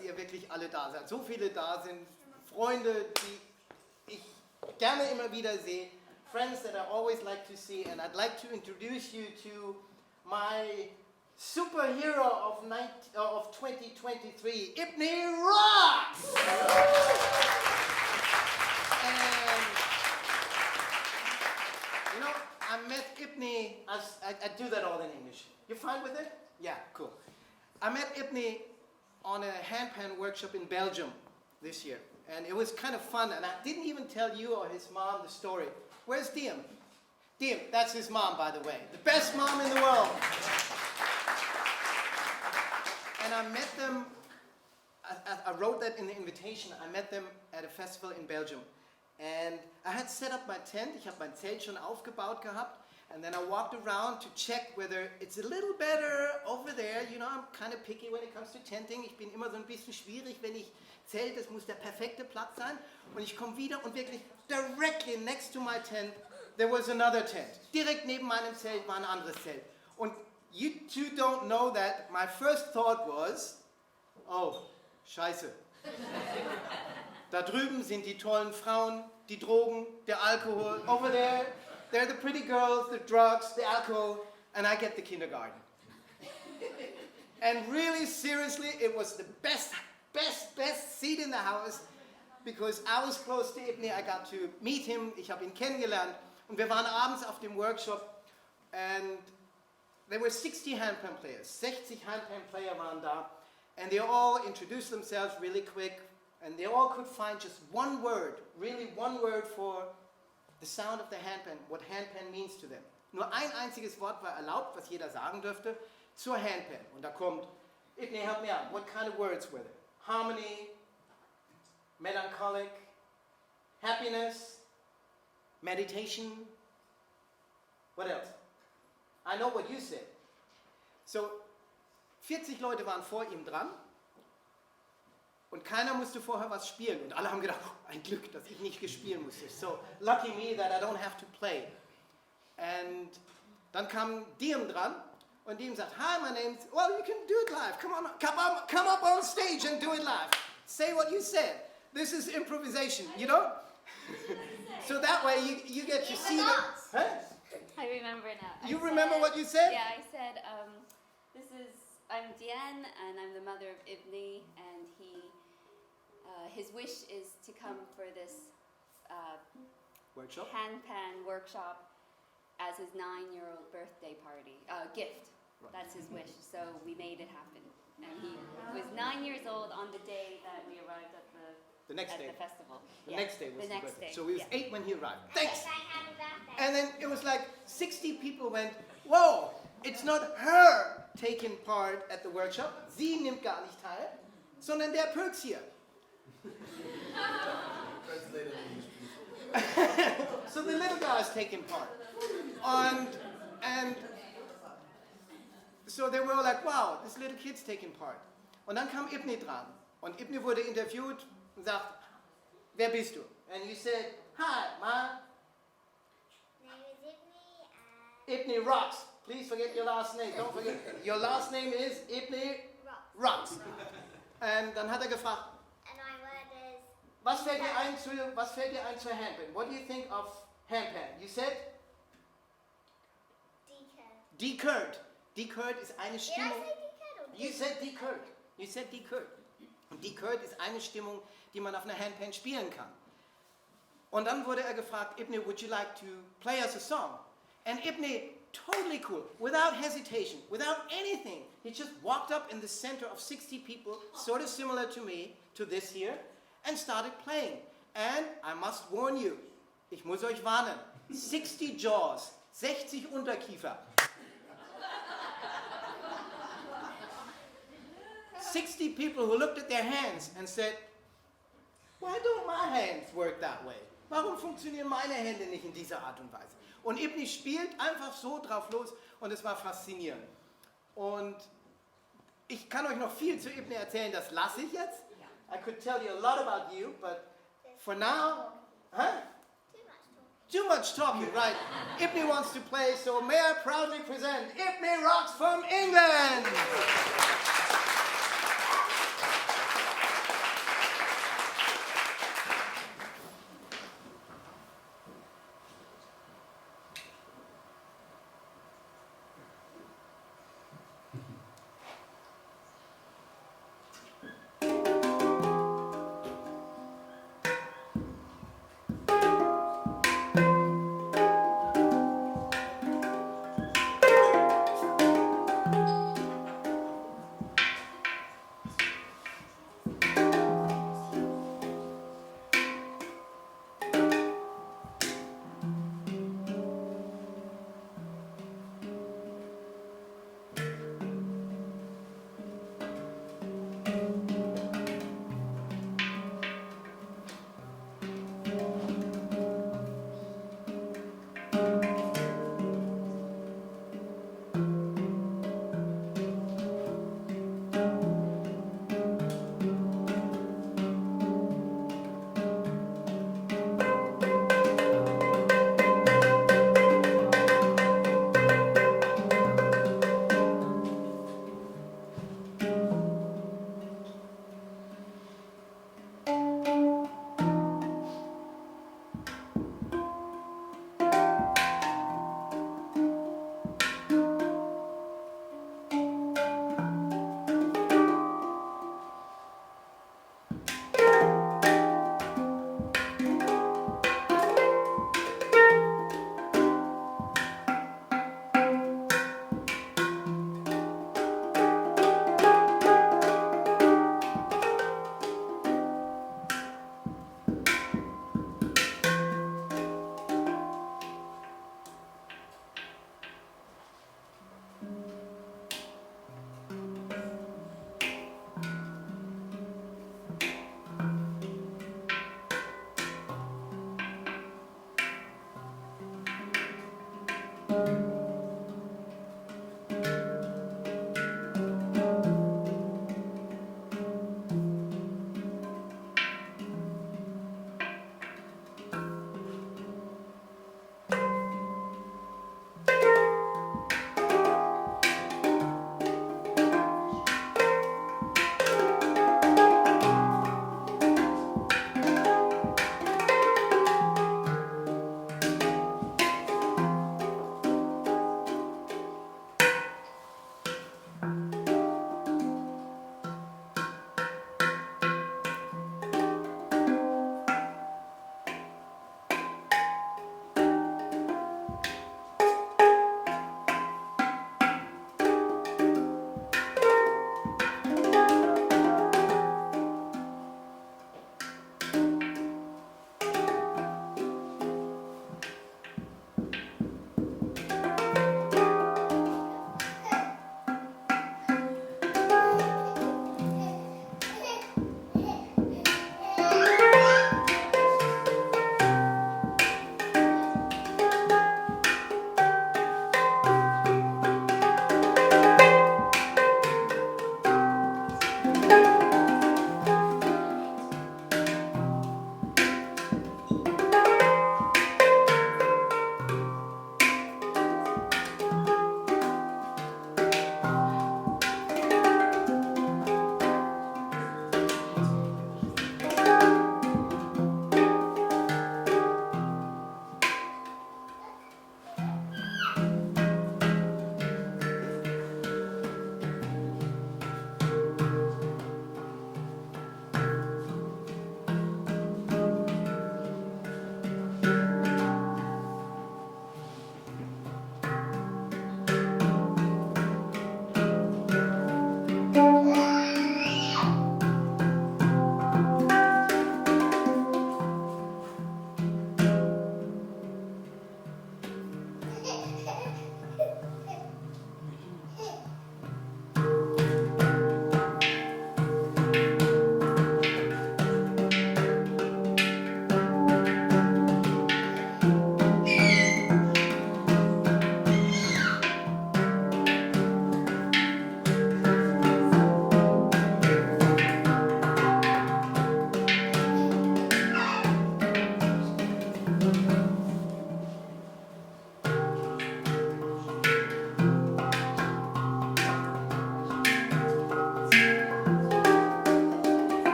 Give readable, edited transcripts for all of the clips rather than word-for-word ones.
dass ihr wirklich alle da seid. So viele da sind, Freunde, die ich gerne immer wieder sehe. Friends that I always like to see, and I'd like to introduce you to my superhero of 2023, Ibni rocks! And you know, I met Ibni, I do that all in English. You fine with it? Yeah, cool. I met Ibni on a handpan workshop in Belgium this year, and it was kind of fun, and I didn't even tell you or his mom the story. Where's Diem? Diem, that's his mom, by the way. The best mom in the world. And I met them, I wrote that in the invitation, I met them at a festival in Belgium. And I had set up my tent, ich habe mein Zelt schon aufgebaut gehabt, and then I walked around to check whether it's a little better over there. You know, I'm kind of picky when it comes to tenting. Ich bin immer so ein bisschen schwierig, wenn ich zelte, es muss der perfekte Platz sein. Und ich komme wieder und wirklich directly next to my tent, there was another tent. Direkt neben meinem Zelt war ein anderes Zelt. Und you two don't know that my first thought was, oh, scheiße. Da drüben sind die tollen Frauen, die Drogen, der Alkohol. Over there, they're the pretty girls, the drugs, the alcohol, and I get the kindergarten. And really, seriously, it was the best seat in the house, because I was close to Ibni, I got to meet him, ich habe ihn kennengelernt, und wir waren abends auf dem Workshop, and there were 60 handpan players, 60 handpan player waren da, and they all introduced themselves really quick, and they all could find just one word, really one word for the sound of the handpan, what handpan means to them. Nur ein einziges Wort war erlaubt, was jeder sagen dürfte, zur handpan. Und da kommt, Ibni, help me out, what kind of words were there? Harmony, melancholic, happiness, meditation, what else? I know what you said. So, 40 Leute waren vor ihm dran und keiner musste vorher was spielen. Und alle haben gedacht, oh, ein Glück, dass ich nicht spielen musste. So, lucky me that I don't have to play. And dann kam Diem dran und Diem sagt, hi, my name's, well, you can do it live. Come up on stage and do it live. Say what you said. This is improvisation, you know? So that way you get to see it. Huh? I remember now. You remember what you said? Yeah, I said, I'm Diane, and I'm the mother of Ibni, and his wish is to come for this handpan workshop as his 9-year-old birthday party, gift. Right. That's his wish, so we made it happen. And he was 9 years old on the day that we arrived at the festival. The next day was the birthday. Day. So he was 8 when he arrived. Thanks! Happy birthday. And then it was like 60 people went, whoa, it's not her taking part at the workshop, sie nimmt gar nicht teil, sondern der Pöks hier. So the little guy is taking part. And so they were all like, wow, this little kid's taking part. Und dann kam Ibni dran. Und Ibni wurde interviewt und sagt, wer bist du? And you said, hi, my name is Ibni. Ibni rocks. Please forget your last name. Don't forget. Your last name is Ibni rocks. Und dann hat er gefragt, And my word is was fällt dir ein zur Handpan? What do you think of handpan? You said? decurred. Decurred ist eine Did I Stimmung. say decurred or You said decurred. You said decurred. Und decurred ist eine Stimmung, die man auf einer Handpan spielen kann. Und dann wurde er gefragt, Ibni, would you like to play us a song? And Ibni, totally cool, without hesitation, without anything, he just walked up in the center of 60 people, sort of similar to me, to this here, and started playing. And I must warn you, ich muss euch warnen, 60 jaws, 60 Unterkiefer. 60 people who looked at their hands and said, why don't my hands work that way? Warum funktionieren meine Hände nicht in dieser Art und Weise? Und Ibni spielt einfach so drauf los und es war faszinierend. Und ich kann euch noch viel zu Ibni erzählen, das lasse ich jetzt. I could tell you a lot about you, but for now, huh? Too much talking, right? Ibni wants to play, so may I proudly present Ibni Rocks from England!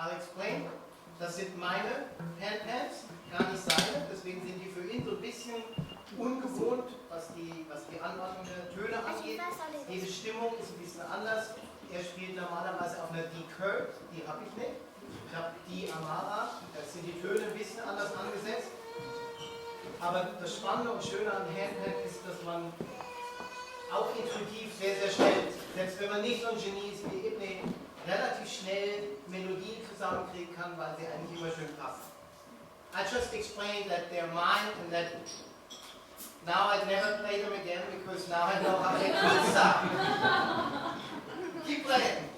I'll explain. Das sind meine Handpads, gar nicht seine. Deswegen sind die für ihn so ein bisschen ungewohnt, was die Anordnung der Töne angeht. Die Bestimmung ist ein bisschen anders. Er spielt normalerweise auf einer D-Curve, die habe ich nicht. Ich habe die Amara, da sind die Töne ein bisschen anders angesetzt. Aber das Spannende und Schöne an Handpad ist, dass man auch intuitiv sehr, sehr schnell, selbst wenn man nicht so ein Genie ist wie Ibni, relativ schnell Melodien zusammenkriegen kann, weil sie eigentlich immer schön passen. I just explained that they're mine and that Now I'd never play them again because now I know how they could stop. Keep playing.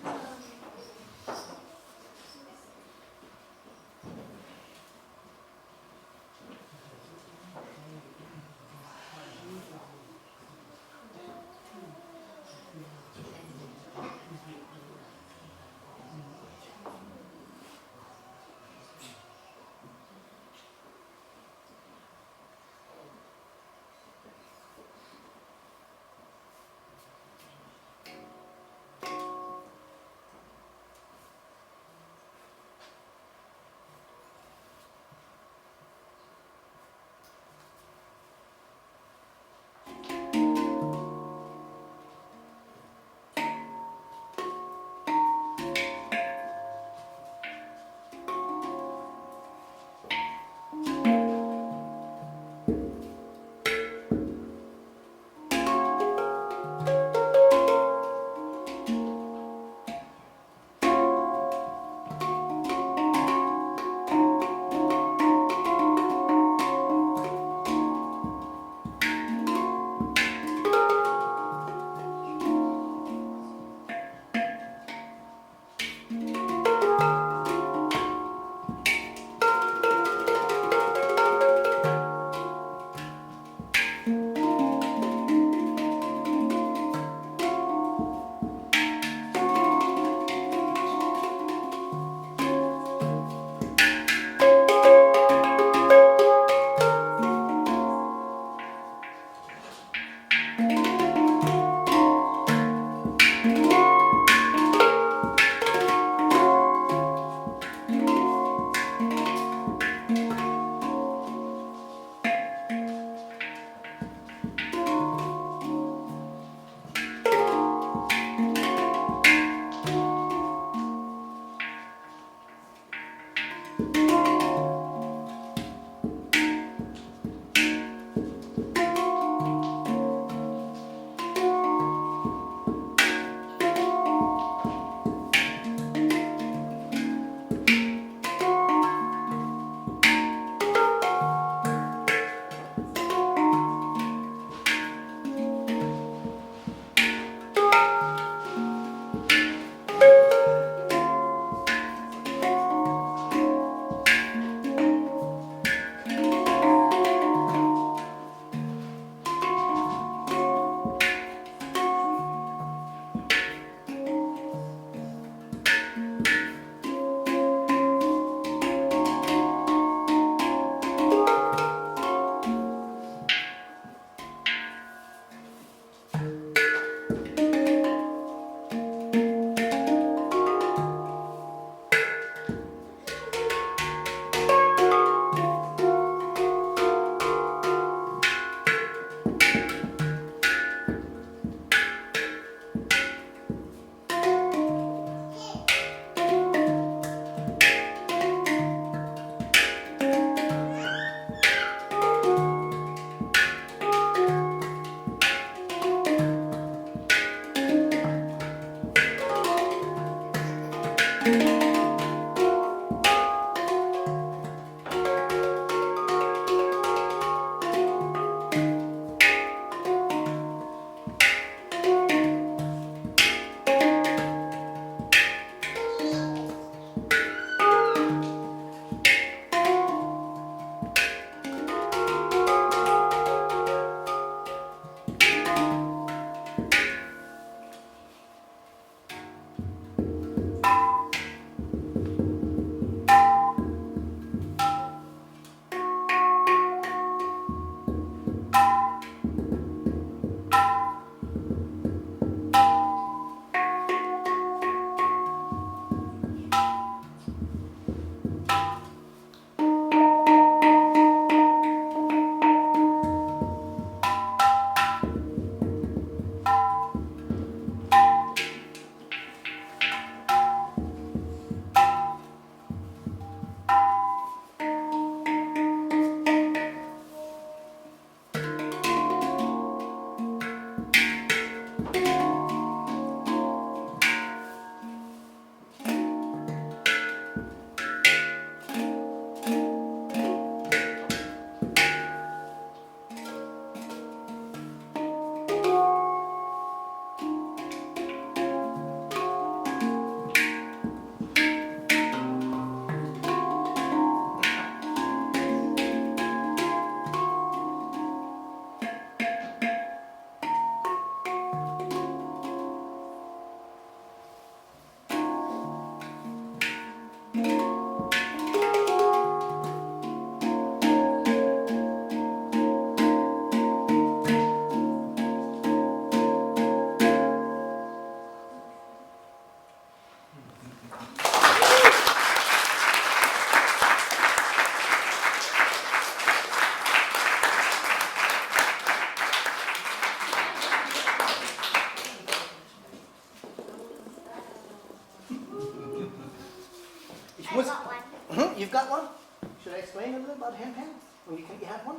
Should I explain a little about hand-hand? When you have one?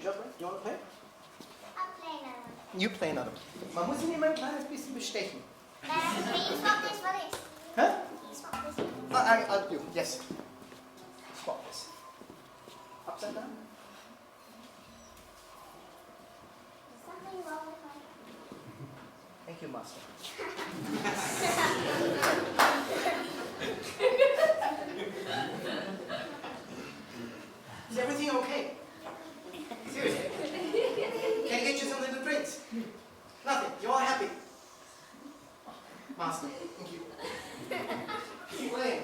Job, right? You want to play? I'll play another one. You play another. Man muss ihn immer ein kleines bisschen bestechen. Can you swap this for this? Huh? Can you swap this for this? I'll do. Yes. Swap this. Upside down. There's something wrong with my... Thank you, Master. Is everything okay? Seriously? Can I get you some little drinks? Nothing. You're all happy. Master, thank you. Keep playing.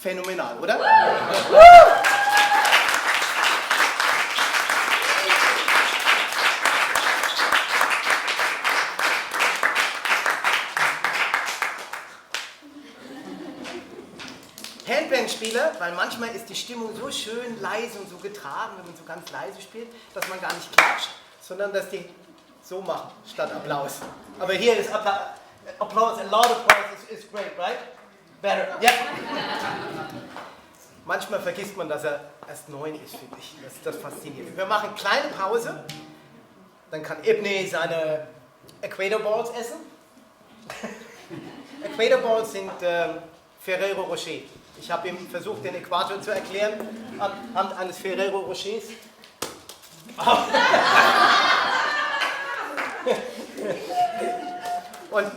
Phänomenal, oder? Handbandspieler, weil manchmal ist die Stimmung so schön leise und so getragen, wenn man so ganz leise spielt, dass man gar nicht klatscht, sondern dass die so machen, statt Applaus. Aber hier ist Applaus, a lot of applause is great, right? Better, yeah. Manchmal vergisst man, dass er erst 9 ist, finde ich. Das fasziniert. Wir machen eine kleine Pause, dann kann Ibni seine Equator Balls essen. Equator Balls sind Ferrero Rocher. Ich habe ihm versucht, den Äquator zu erklären, anhand eines Ferrero Rochers. Und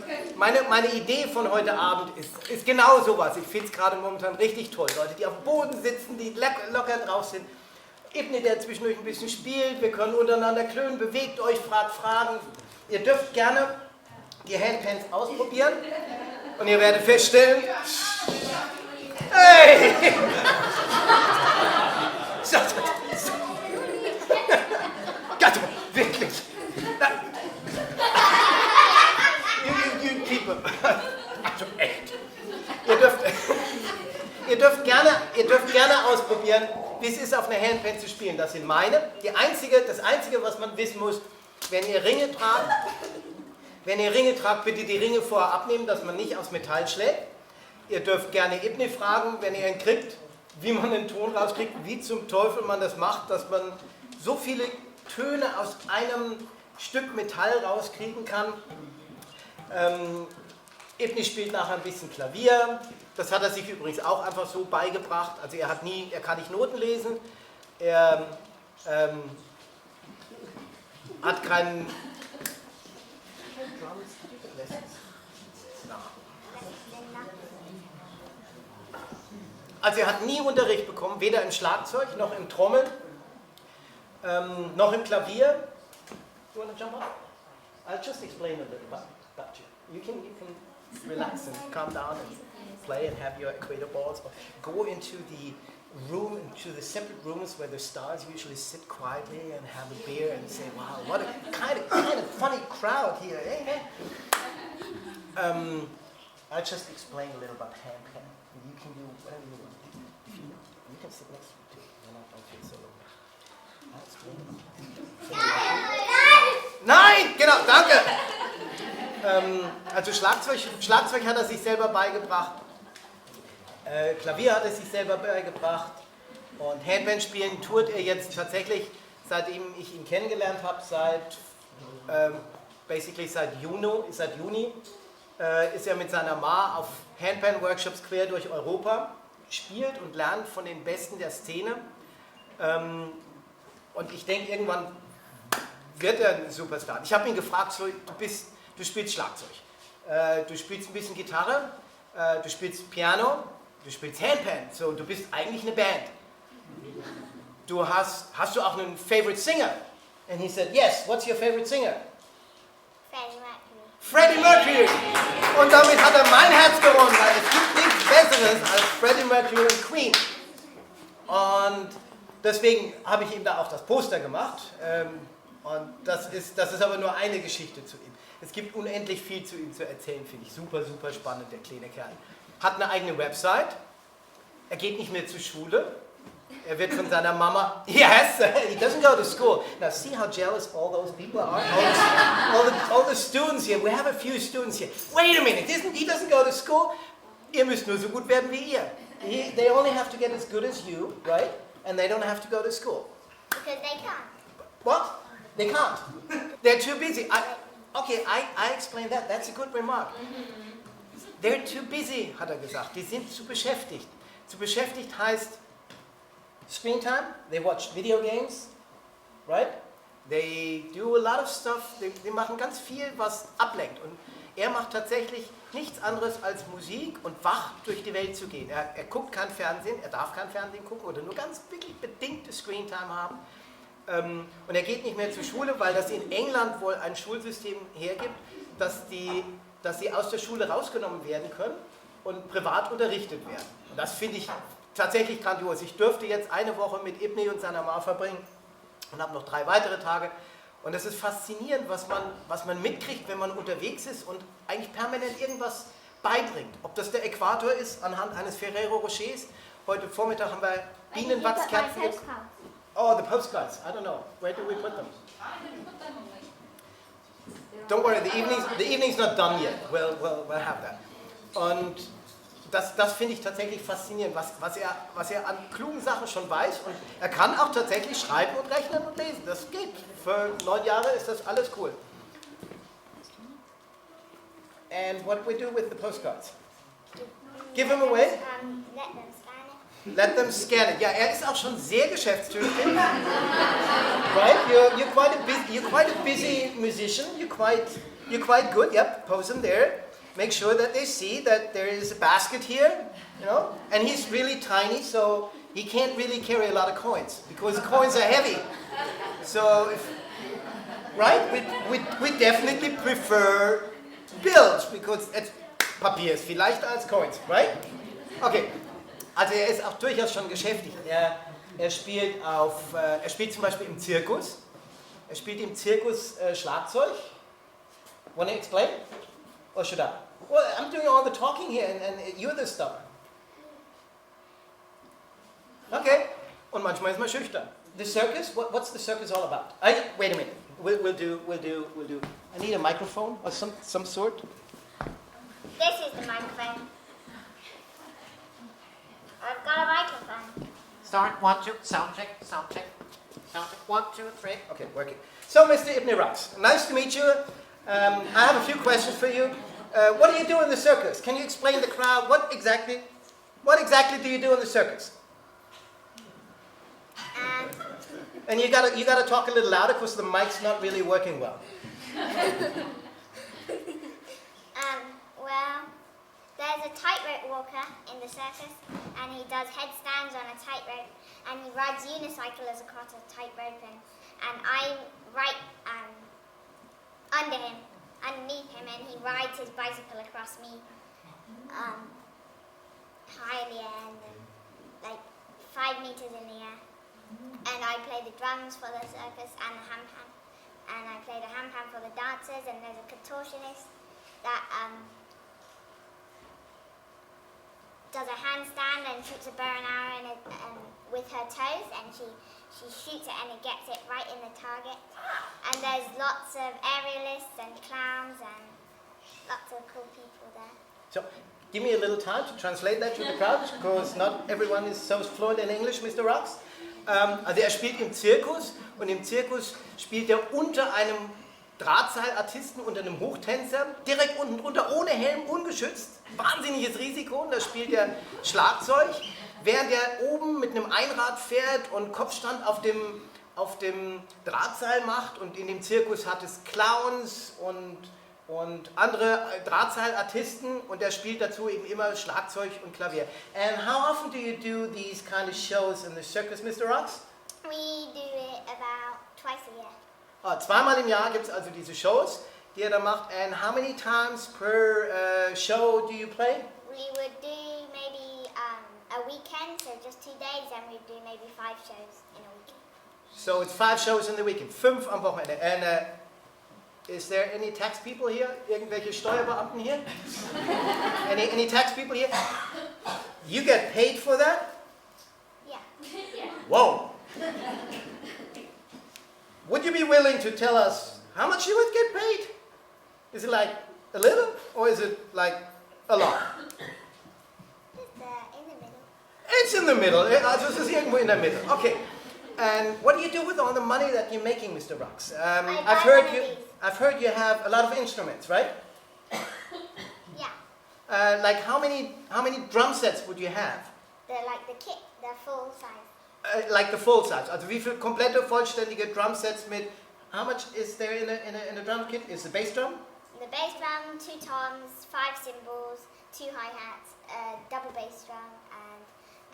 meine Idee von heute Abend ist genau sowas. Ich finde es gerade momentan richtig toll. Leute, die auf dem Boden sitzen, die locker drauf sind. Ibni, der zwischendurch ein bisschen spielt, wir können untereinander klönen, bewegt euch, fragt Fragen. Ihr dürft gerne die Handpans ausprobieren und ihr werdet feststellen, hey! Gott, wirklich. You keep them. Also echt. Ihr dürft gerne ausprobieren, wie es ist, auf einer Handpan zu spielen. Das sind meine. Das Einzige, was man wissen muss, wenn ihr Ringe tragt, bitte die Ringe vorher abnehmen, dass man nicht aus Metall schlägt. Ihr dürft gerne Ibni fragen, wenn ihr ihn kriegt, wie man den Ton rauskriegt, wie zum Teufel man das macht, dass man so viele Töne aus einem Stück Metall rauskriegen kann. Ibni spielt nachher ein bisschen Klavier. Das hat er sich übrigens auch einfach so beigebracht. Also er kann nicht Noten lesen. Er hat keinen... Also er hat nie Unterricht bekommen, weder im Schlagzeug, noch im Trommeln, noch im Klavier. You want to jump up? I'll just explain a little about you. You can relax and calm down and play and have your equator balls. Or go into the room, into the separate rooms where the stars usually sit quietly and have a beer and say, wow, what a kind of funny crowd here, eh? I'll just explain a little about handpan. You can do whatever you want. You can sit next to me too. Then I don't feel so lonely. I'll explain. Nein, genau, danke. Also Schlagzeug hat er sich selber beigebracht. Klavier hat er sich selber beigebracht. Und Handpan spielen tut er jetzt tatsächlich, seitdem ich ihn kennengelernt habe, seit Juni. Ist er mit seiner Ma auf Handpan-Workshops quer durch Europa, spielt und lernt von den Besten der Szene. Und ich denke, irgendwann wird er ein Superstar. Ich habe ihn gefragt, so, du spielst Schlagzeug, du spielst ein bisschen Gitarre, du spielst Piano, du spielst Handpan, so, du bist eigentlich eine Band. Hast du auch einen Favorite Singer? And he said, yes, what's your favorite singer? Freddie Mercury! Und damit hat er mein Herz gewonnen, weil es gibt nichts Besseres als Freddie Mercury und Queen. Und deswegen habe ich ihm da auch das Poster gemacht. Und das ist aber nur eine Geschichte zu ihm. Es gibt unendlich viel zu ihm zu erzählen, finde ich. Super, super spannend, der kleine Kerl. Hat eine eigene Website. Er geht nicht mehr zur Schule. Er wird von seiner Mama, yes, he doesn't go to school. Now see how jealous all those people are? All the students here, we have a few students here. Wait a minute, he doesn't go to school? Ihr müsst nur so gut werden wie ihr. They only have to get as good as you, right? And they don't have to go to school. Because they can't. What? They can't. They're too busy. I explained that. That's a good remark. They're too busy, hat er gesagt. Die sind zu beschäftigt. Zu beschäftigt heißt, screen time, they watch video games, right? They do a lot of stuff, die machen ganz viel, was ablenkt. Und er macht tatsächlich nichts anderes als Musik und wach durch die Welt zu gehen. Er guckt kein Fernsehen, er darf kein Fernsehen gucken oder nur ganz wirklich bedingte Screentime haben. Und er geht nicht mehr zur Schule, weil das in England wohl ein Schulsystem hergibt, dass sie aus der Schule rausgenommen werden können und privat unterrichtet werden. Und das finde ich tatsächlich grandios. Ich durfte jetzt eine Woche mit Ibni und seiner Ma verbringen und habe noch 3 weitere Tage. Und es ist faszinierend, was man mitkriegt, wenn man unterwegs ist und eigentlich permanent irgendwas beibringt. Ob das der Äquator ist, anhand eines Ferrero Rochers. Heute Vormittag haben wir Bienenwachskerzen. Oh, the postcards. I don't know. Where do we put them? Don't worry, the evening's not done yet. We'll have that. Und das finde ich tatsächlich faszinierend, was er an klugen Sachen schon weiß. Und er kann auch tatsächlich schreiben und rechnen und lesen. Das geht. Für 9 Jahre ist das alles cool. And what do we do with the postcards? Give them away? Let them scan it. Ja, er ist auch schon sehr geschäftstüchtig. Right? You're quite a busy musician. You're quite good. Yep, pose them there. Make sure that they see that there is a basket here, you know. And he's really tiny, so he can't really carry a lot of coins because coins are heavy. So, right? We definitely prefer bills because Papier ist viel leichter als Coins, right? Okay, also er ist auch durchaus schon geschäftig. Er spielt zum Beispiel im Zirkus. Er spielt im Zirkus Schlagzeug. Want to explain? Or should I? Well, I'm doing all the talking here and you're the star. Okay. Und manchmal ist man schüchtern. The circus? What's the circus all about? Wait a minute. We'll do. I need a microphone or some sort. This is the microphone. I've got a microphone. Start, 1, 2, sound check, sound check. Sound check, 1, 2, 3. Okay, working. So, Mr. Ibni Rux, nice to meet you. I have a few questions for you. What do you do in the circus? Can you explain the crowd? What exactly do you do in the circus? And you gotta talk a little louder because the mic's not really working well. Well, there's a tightrope walker in the circus, and he does headstands on a tightrope, and he rides unicycles across a tightrope, and I'm right underneath him, and he rides his bicycle across me high in the air, and then like 5 meters in the air. And I play the drums for the circus and the ham-pan, and I play the ham-pan for the dancers, and there's a contortionist that does a handstand and shoots a bow and arrow with her toes, and she shoots it and it gets it right in the target. And there's lots of aerialists and clowns and lots of cool people there. So, give me a little time to translate that to the crowd, because not everyone is so fluent in English, Mr. Rux. Also er spielt im Zirkus und im Zirkus spielt er unter einem Drahtseilartisten, unter einem Hochtänzer, direkt unten drunter, ohne Helm, ungeschützt. Wahnsinniges Risiko, und da spielt er Schlagzeug, während er oben mit einem Einrad fährt und Kopfstand auf dem Drahtseil macht, und in dem Zirkus hat es Clowns und andere Drahtseilartisten, und er spielt dazu eben immer Schlagzeug und Klavier. And how often do you do these kind of shows in the circus, Mr. Rux? We do it about twice a year. Zweimal im Jahr gibt es also diese Shows, die er da macht. And how many times per show do you play? We would do maybe a weekend, so just 2 days, and we'd do maybe 5 shows in a weekend. So it's 5 shows in the weekend, 5 am Wochenende. And is there any tax people here? Irgendwelche Steuerbeamten hier? Any tax people here? You get paid for that? Yeah. Whoa! Would you be willing to tell us how much you would get paid? Is it like a little, or is it like a lot? It's in the middle. It's in the middle. Also es ist irgendwo in der Mitte. Okay. And what do you do with all the money that you're making, Mr. Rux? I've heard you have a lot of instruments, right? Yeah. Like how many drum sets would you have? They're like the kit, they're full size. Like the full size. Also wie viele komplette vollständige drum sets mit? How much is there in a drum kit? Is the bass drum? The bass drum, 2 toms, 5 cymbals, 2 hi-hats, a double bass drum, and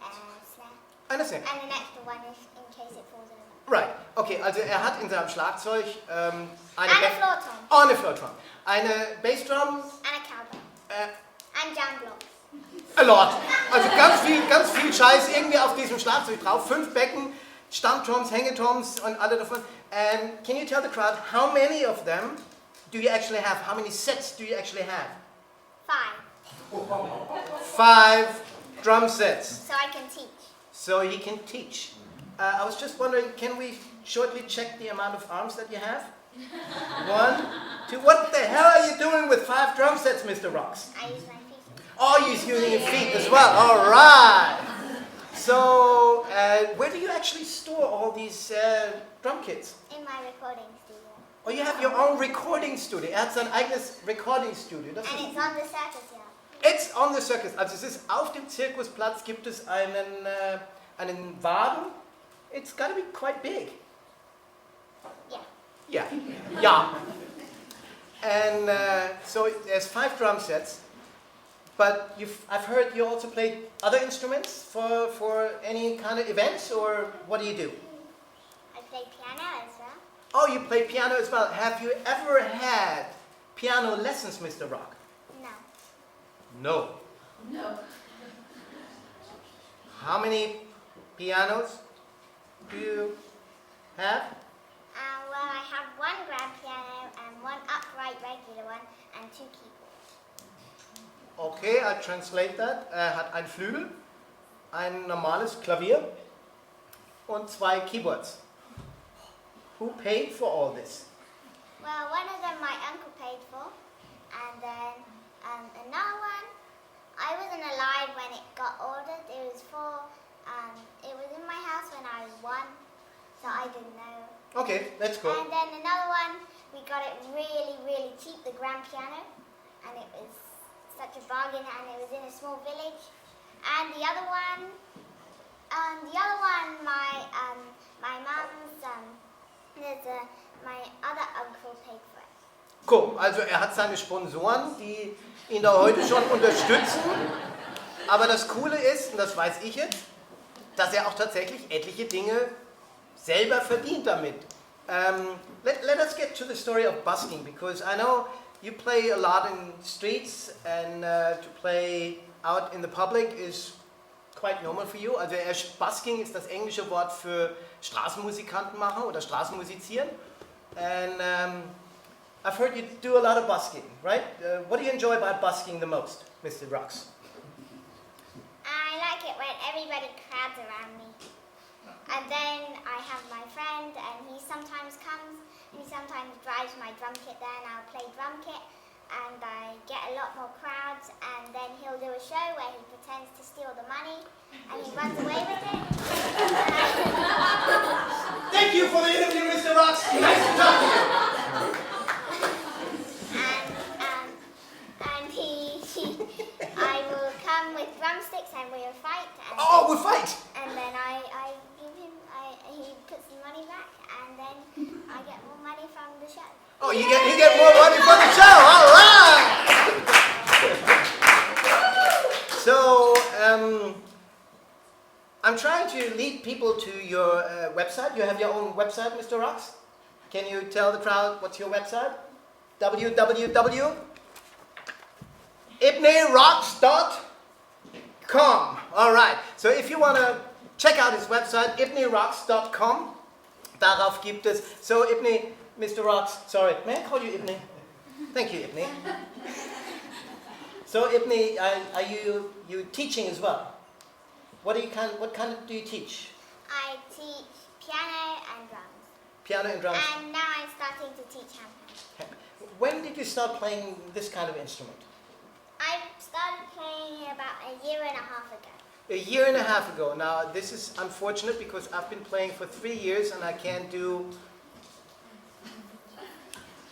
a snare. And a snare. And an extra one in case it falls over. Right. Okay, also er hat in seinem Schlagzeug And a floor tom. Oh, eine Floor Tom. Eine Bass Drum. And a cowbell. And jam blocks. A lot. Also ganz viel Scheiß irgendwie auf diesem Schlagzeug drauf. 5 Becken, Stammtoms, Hängetoms und alle davon. And can you tell the crowd how many of them do you actually have? How many sets do you actually have? 5. 5 drum sets. So I can teach. So he can teach. I was just wondering, can we shortly check the amount of arms that you have? 1, 2. What the hell are you doing with 5 drum sets, Mr. Rux? I use my feet. Oh, you're using your feet as well. All right. So, where do you actually store all these drum kits? In my recording studio. Oh, you have your own recording studio. Er hat sein eigenes Recording Studio. Das And ist, it's on the circus, yeah. it's on the circus. Also es ist auf dem Zirkusplatz gibt es einen Wagen. It's got to be quite big. Yeah. Yeah. And so there's 5 drum sets. but I've heard you also play other instruments for any kind of events, or what do you do? I play piano as well. Oh, you play piano as well. Have you ever had piano lessons, Mr. Rock? No. No. No. How many pianos do you have? Well, I have one grand piano and one upright regular one and 2 keyboards. Okay, I translate that. Er hat ein Flügel, ein normales Klavier und 2 Keyboards. Who paid for all this? Well, one of them my uncle paid for, and then another one, I wasn't alive when it got ordered. It was in my house when I was 1, so I didn't know. Okay, let's go. And then another one, we got it really, really cheap, the grand piano, and it was such a bargain, and it was in a small village. And the other one, my mum's, my other uncle paid for it. Cool, also er hat seine Sponsoren, die ihn da heute schon unterstützen. Aber das Coole ist, und das weiß ich jetzt, dass er auch tatsächlich etliche Dinge selber verdient damit. Let us get to the story of busking, because I know you play a lot in streets, and to play out in the public is quite normal for you. Also busking ist das englische Wort für Straßenmusikanten machen oder Straßenmusizieren. And I've heard you do a lot of busking, right? What do you enjoy about busking the most, Mr. Rux? I like it when everybody crowds around me. And then I have my friend, and he sometimes comes, and he sometimes drives my drum kit there, and I'll play drum kit, and I get a lot more crowds, and then he'll do a show where he pretends to steal the money, and he runs away with it. Thank you for the interview, Mr. Rux. Nice to talk to you. I will come with drumsticks, and we'll fight. And Oh, we'll fight. And then I give him, he puts the money back, and then I get more money from the show. Oh, you get more money from the show. All right. So, I'm trying to lead people to your website. You have your own website, Mr. Rux. Can you tell the crowd what's your website? www.ibnirocks.com. All right. So if you want to check out his website, ibnirocks.com. Darauf gibt es. So Ibni, Mr. Rocks, sorry, may I call you Ibni? Thank you, Ibni. So Ibni, are you teaching as well? What kind of do you teach? I teach piano and drums. Piano and drums. And now I'm starting to teach handpan. When did you start playing this kind of instrument? I started playing about a year and a half ago. A year and a half ago. Now this is unfortunate because I've been playing for 3 years and I can't do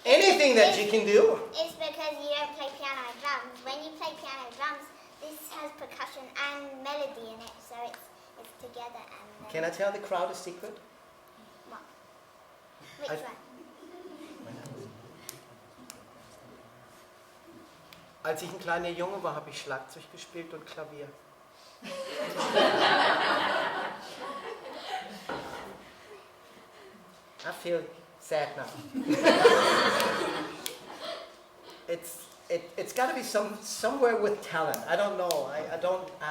anything that you can do. It's because you don't play piano and drums. When you play piano and drums, this has percussion and melody in it, so it's together. And Can I tell the crowd a secret? what? Which I- one? Als ich ein kleiner Junge war, habe ich Schlagzeug gespielt und Klavier. I feel sad now. It's got to be somewhere with talent. I don't know. I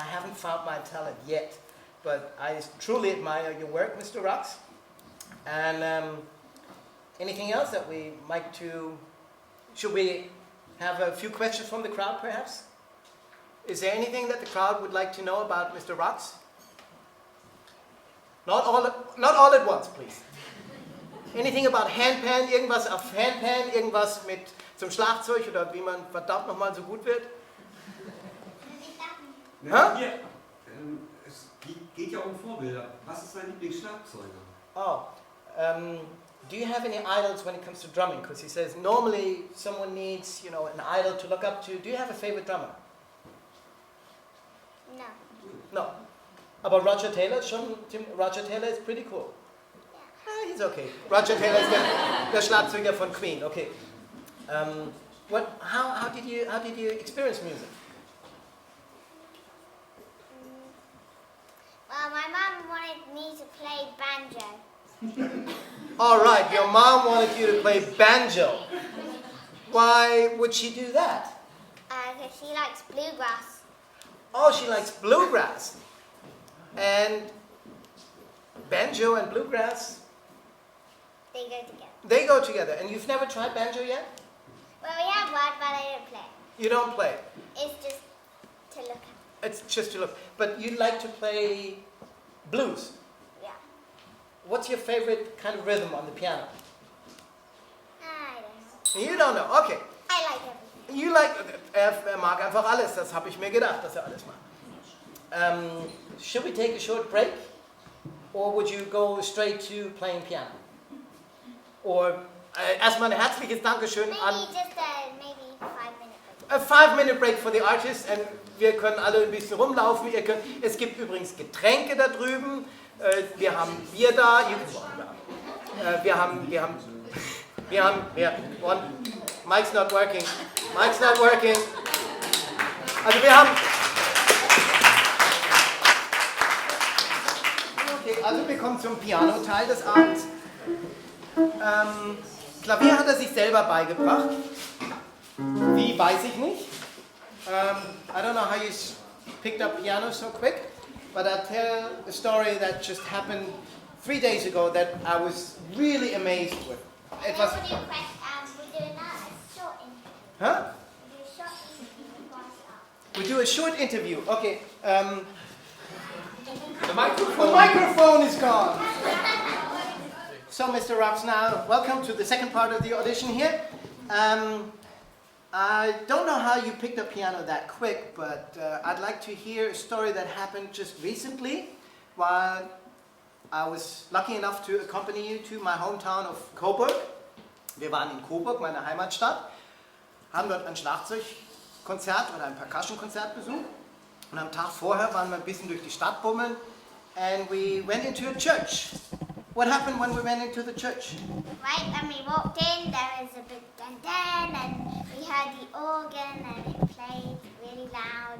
haven't found my talent yet, but I truly admire your work, Mr. Rux. And anything else that we might to? Should we have a few questions from the crowd, perhaps? Is there anything that the crowd would like to know about Mr. Rux? Not all at once, please. Anything about handpan, irgendwas auf Handpan, irgendwas mit zum Schlagzeug oder wie man verdammt nochmal so gut wird? Ja, hier, es geht ja um Vorbilder. Was ist dein Lieblingsschlagzeuger? Oh, do you have any idols when it comes to drumming? Because he says normally someone needs, an idol to look up to. Do you have a favorite drummer? No. No. Aber Roger Taylor is pretty cool. He's okay. Roger Taylor ist der Schlagzeuger von Queen. Okay. How did you experience music? Well, my mum wanted me to play banjo. All right, your mom wanted you to play banjo. Why would she do that? Because she likes bluegrass. Oh, she likes bluegrass. And banjo and bluegrass, They go together. they go together. And you've never tried banjo yet? Well, we have one, but I don't play. You don't play. It's just to look at. It's just to look. But you like to play blues. Yeah. What's your favorite kind of rhythm on the piano? I don't know. You don't know. Okay. I like everything. You like, er mag einfach alles. Das habe ich mir gedacht, dass er alles mag. Should we take a short break? Or would you go straight to playing piano? Or erstmal ein herzliches Dankeschön Maybe an just maybe 5-minute break. a 5-minute break for the artist. And wir können alle ein bisschen rumlaufen. Es gibt übrigens Getränke da drüben. Wir haben Bier da. Mike's not working. Mike's not working. Also wir haben... Okay, also wir kommen zum Piano-Teil des Abends. Klavier hat er sich selber beigebracht. Wie, weiß ich nicht. I don't know how you picked up piano so quick, but I'll tell a story that just happened 3 days ago that I was really amazed with. It was... We're doing a short interview. Huh? We'll do a short interview before I start. We do a short interview. Okay. The The microphone. microphone is gone. So, Mr. Raps, now welcome to the second part of the audition here. I don't know how you picked up piano that quick, but I'd like to hear a story that happened just recently while I was lucky enough to accompany you to my hometown of Coburg. Wir waren in Coburg, meiner Heimatstadt, haben dort ein Schlagzeugkonzert oder ein Percussion-Konzert besucht. Und am Tag vorher waren wir ein bisschen durch die Stadt bummeln and we went into a church. What happened when we went into the church? Right, when we walked in, there was a big dun-dun, and we heard the organ, and it played really loud,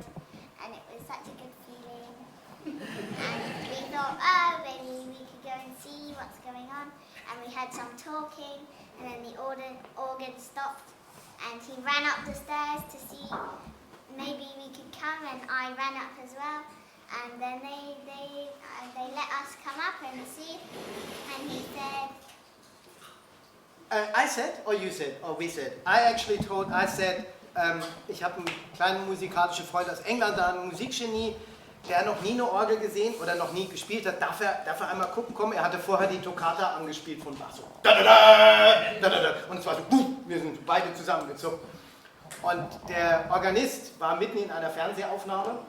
and it was such a good feeling. And we thought, oh, maybe we could go and see what's going on. And we heard some talking, and then the organ stopped, and he ran up the stairs to see maybe we could come, and I ran up as well. And then they let us come up and see, and he said, I said, or you said, or we said. I said, ich habe einen kleinen musikalischen Freund aus England, da ein Musikgenie, der noch nie eine Orgel gesehen oder noch nie gespielt hat. Darf er einmal gucken kommen? Er hatte vorher die Toccata angespielt von Bach. So, da, da, da, da, da, da. Und es war so, wir sind beide zusammengezogen. Und der Organist war mitten in einer Fernsehaufnahme.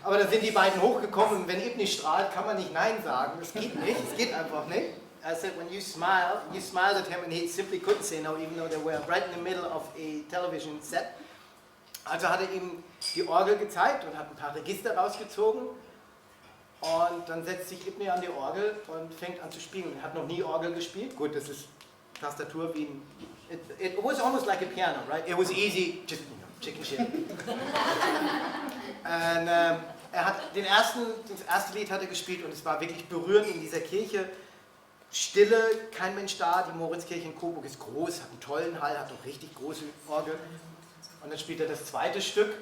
Aber da sind die beiden hochgekommen und wenn Ibni strahlt, kann man nicht Nein sagen. Das geht nicht, es geht einfach nicht. I said, when you smiled at him and he simply couldn't say no, even though they were right in the middle of a television set. Also hat er ihm die Orgel gezeigt und hat ein paar Register rausgezogen. Und dann setzt sich Ibni an die Orgel und fängt an zu spielen. Er hat noch nie Orgel gespielt. Gut, das ist Tastatur wie ein... It was almost like a piano, right? It was easy, just chicken shit. Und er hat das erste Lied hat er gespielt und es war wirklich berührend in dieser Kirche. Stille, kein Mensch da. Die Moritzkirche in Coburg ist groß, hat einen tollen Hall, hat eine richtig große Orgel. Und dann spielt er das zweite Stück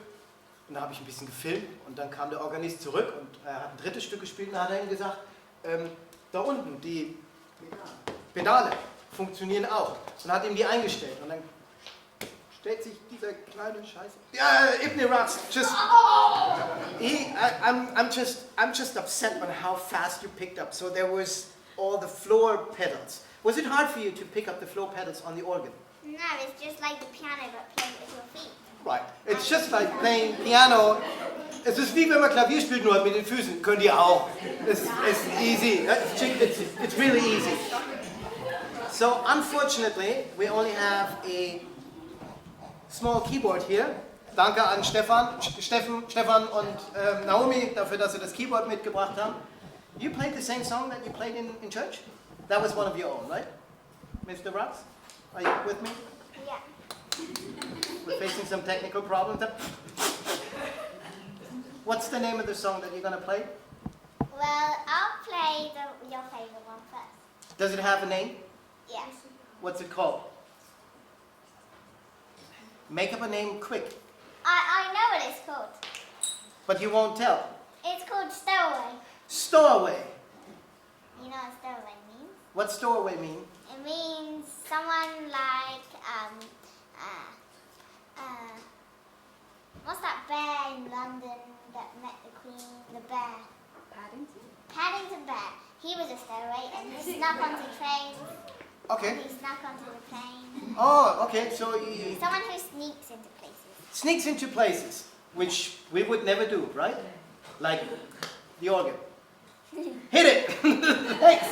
und da habe ich ein bisschen gefilmt und dann kam der Organist zurück und er hat ein drittes Stück gespielt und dann hat er ihm gesagt, da unten, die Pedale funktionieren auch. Und hat ihm die eingestellt und dann stellt sich dieser kleine Scheiße. Yeah, Ibni Rats, I'm just upset on how fast you picked up. So there was all the floor pedals. Was it hard for you to pick up the floor pedals on the organ? no, it's just like the piano, but playing with your feet. Right. It's just like playing piano. Es ist wie wenn man Klavier spielt, nur mit den Füßen. Könnt ihr auch. It's easy. It's really easy. So unfortunately, we only have a small keyboard here. Danke an Stefan und Naomi dafür, dass sie das Keyboard mitgebracht haben. You played the same song that you played in church? That was one of your own, right? Mr. Raps, are you with me? Yeah. We're facing some technical problems. What's the name of the song that you're going to play? Well, I'll play your favourite one first. Does it have a name? Yes. What's it called? Make up a name quick. I know what it's called. But you won't tell. It's called Stowaway. Stowaway. You know what stowaway means? What's stowaway mean? It means someone like, what's that bear in London that met the Queen? The bear. Paddington? Paddington Bear. He was a stowaway and he snuck onto trains. Okay. And he snuck onto the plane. Oh, okay. So Someone who sneaks into places. sneaks into places, which we would never do, right? Like the organ. Hit it! Thanks!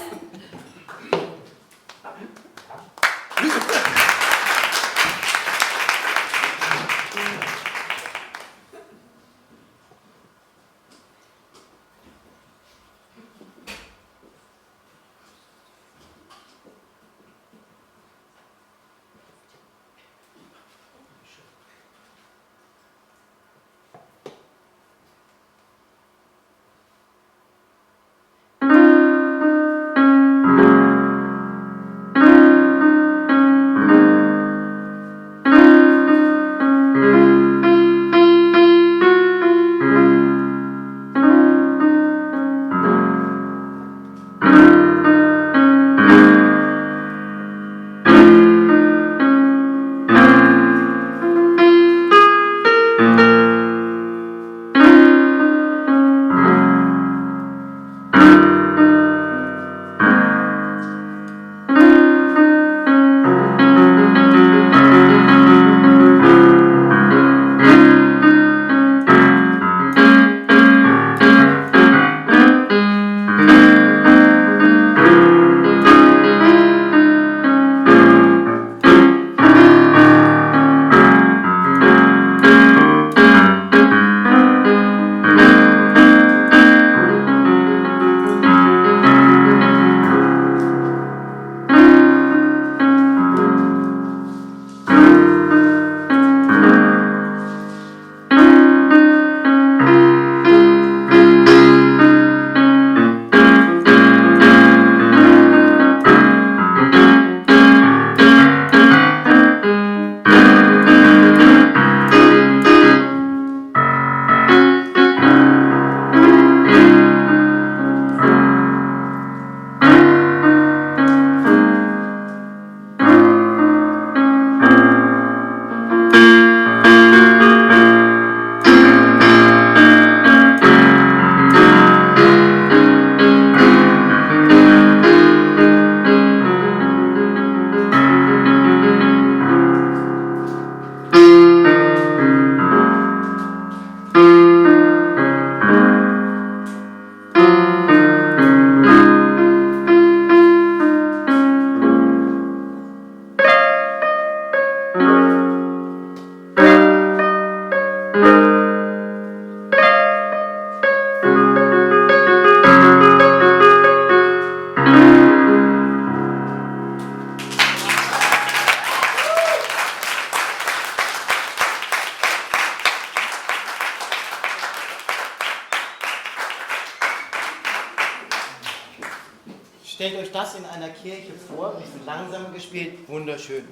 Stellt euch das in einer Kirche vor, ein bisschen langsamer gespielt, wunderschön.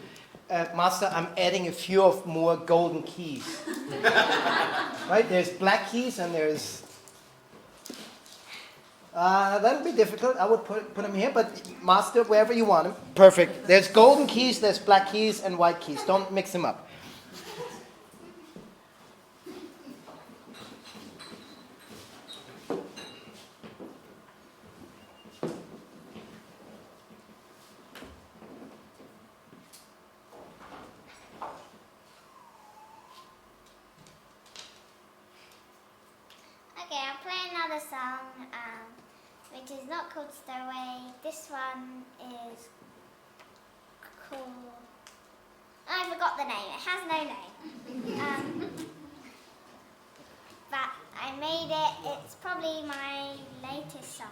Master, I'm adding a few of more golden keys. Right, there's black keys and there's... that would be difficult. I would put them here, but Master, wherever you want them. Perfect. There's golden keys, there's black keys and white keys. Don't mix them up. Okay, I'll play another song, which is not called Stowaway. This one is called... I forgot the name. It has no name. But I made it. It's probably my latest song.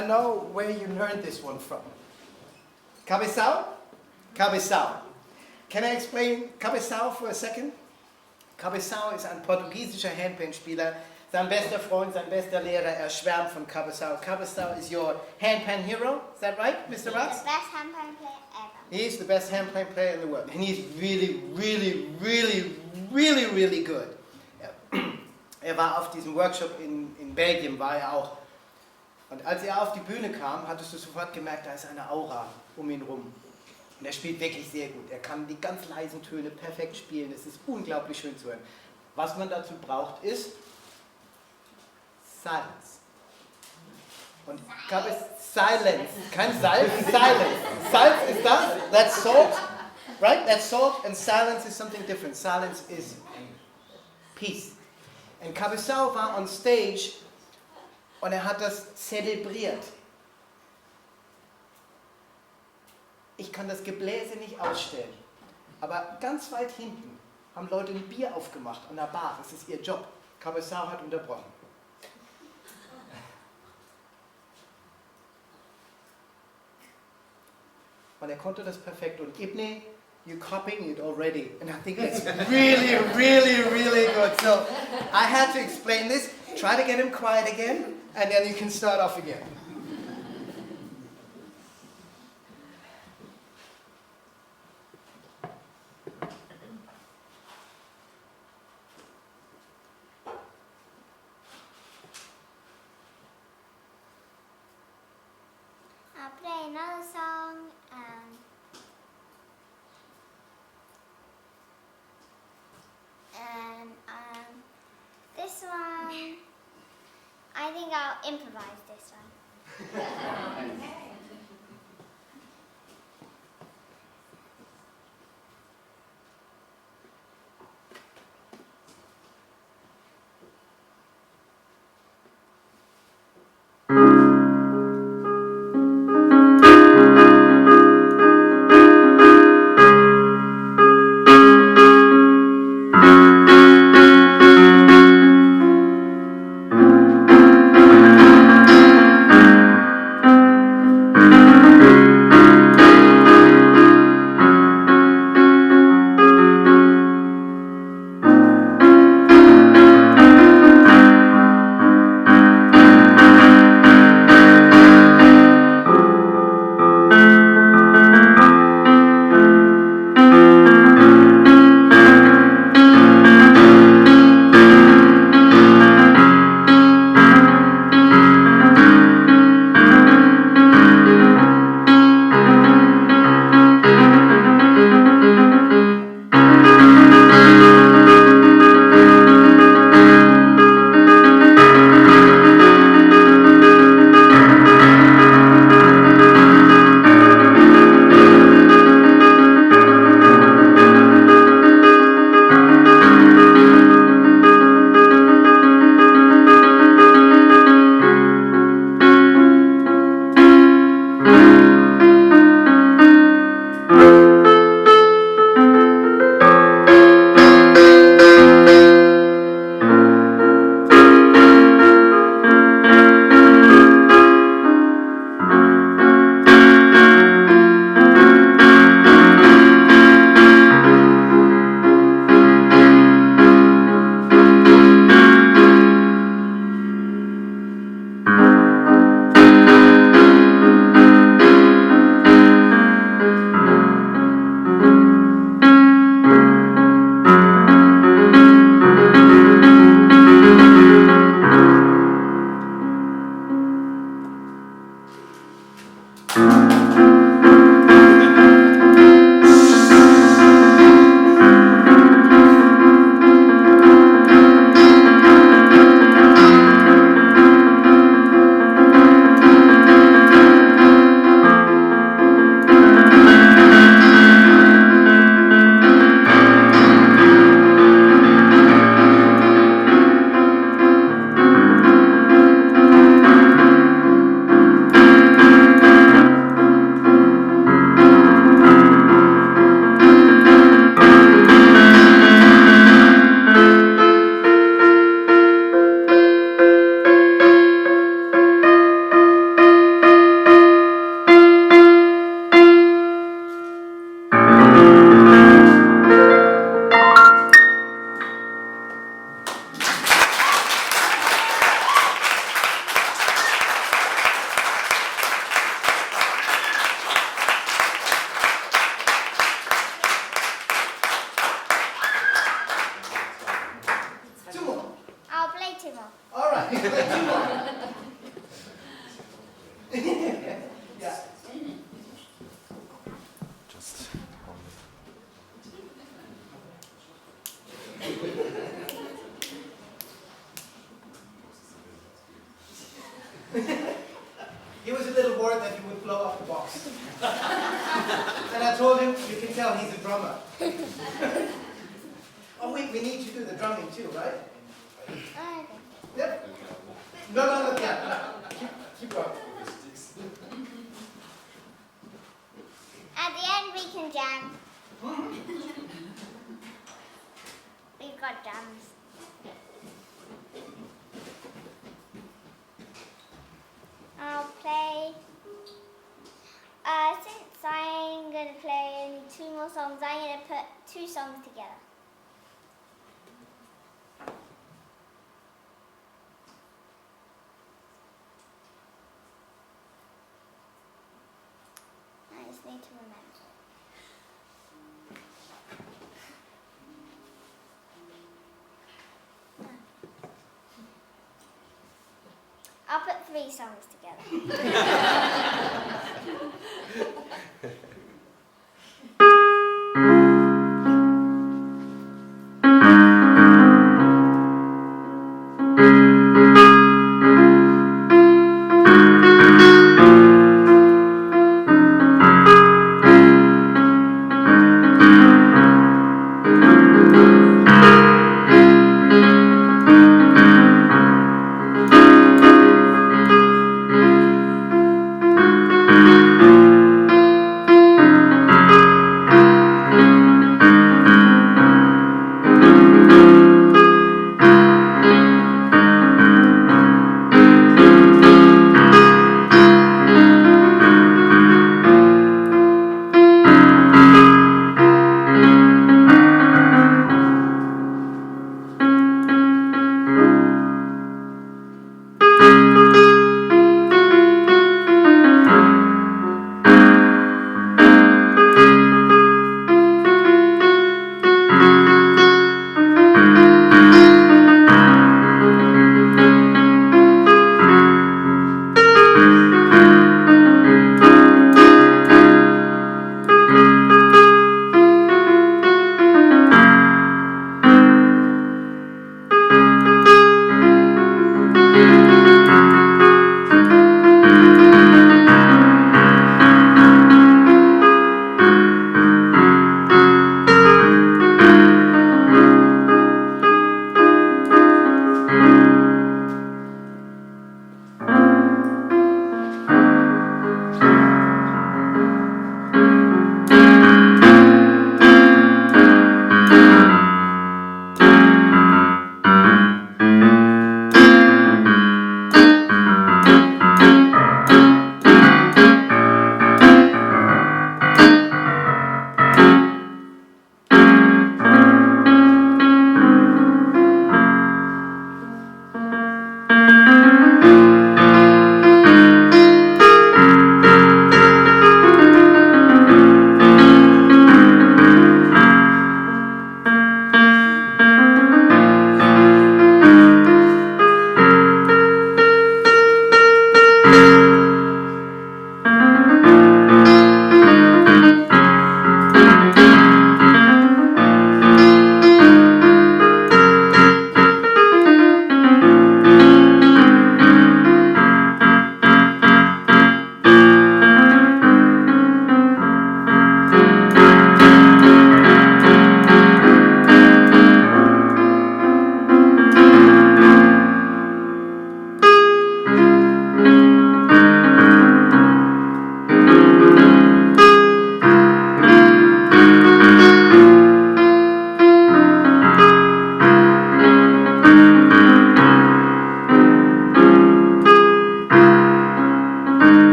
I know where you learned this one from. Cabeçal? Cabeçal. Can I explain Cabeçal for a second? Cabeçal ist ein portugiesischer Handpan-Spieler. Sein bester Freund, sein bester Lehrer, er schwärmt von Cabeçal. Cabeçal is your handpan hero, is that right, Mr. He's the Ratz? best handpan player ever. He's the best handpan player in the world. And he's really, really, really, really, really good. Er war auf diesem Workshop in Belgien, war er auch. Und als er auf die Bühne kam, hattest du sofort gemerkt, da ist eine Aura um ihn rum. Und er spielt wirklich sehr gut. Er kann die ganz leisen Töne perfekt spielen. Es ist unglaublich schön zu hören. Was man dazu braucht, ist Silence. Und gab es Silence. Kein Salz, Silence. Salz ist das. That's salt. Right? That's salt. And silence is something different. Silence is peace. Und Cabeçal war on stage und er hat das zelebriert. Ich kann das Gebläse nicht ausstellen, aber ganz weit hinten haben Leute ein Bier aufgemacht an der Bar. Das ist ihr Job. Cabeçal hat unterbrochen. Und er konnte das perfekt. Und Ibni, you're copying it already. And I think it's really, really, really good. So I had to explain this. Try to get him quiet again, and then you can start off again. I'll play another song. This one, I think I'll improvise this one. He was a little worried that he would blow up the box. And I told him, you can tell he's a drummer. Oh wait, we need to do the drumming too, right? Okay. Yep. No, yeah. Keep going. At the end we can jam. We've got drums. I'll play. Since I'm going to play only 2 more songs, I'm going to put 2 songs together. I just need to remember. I'll put 3 songs together.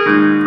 Bye.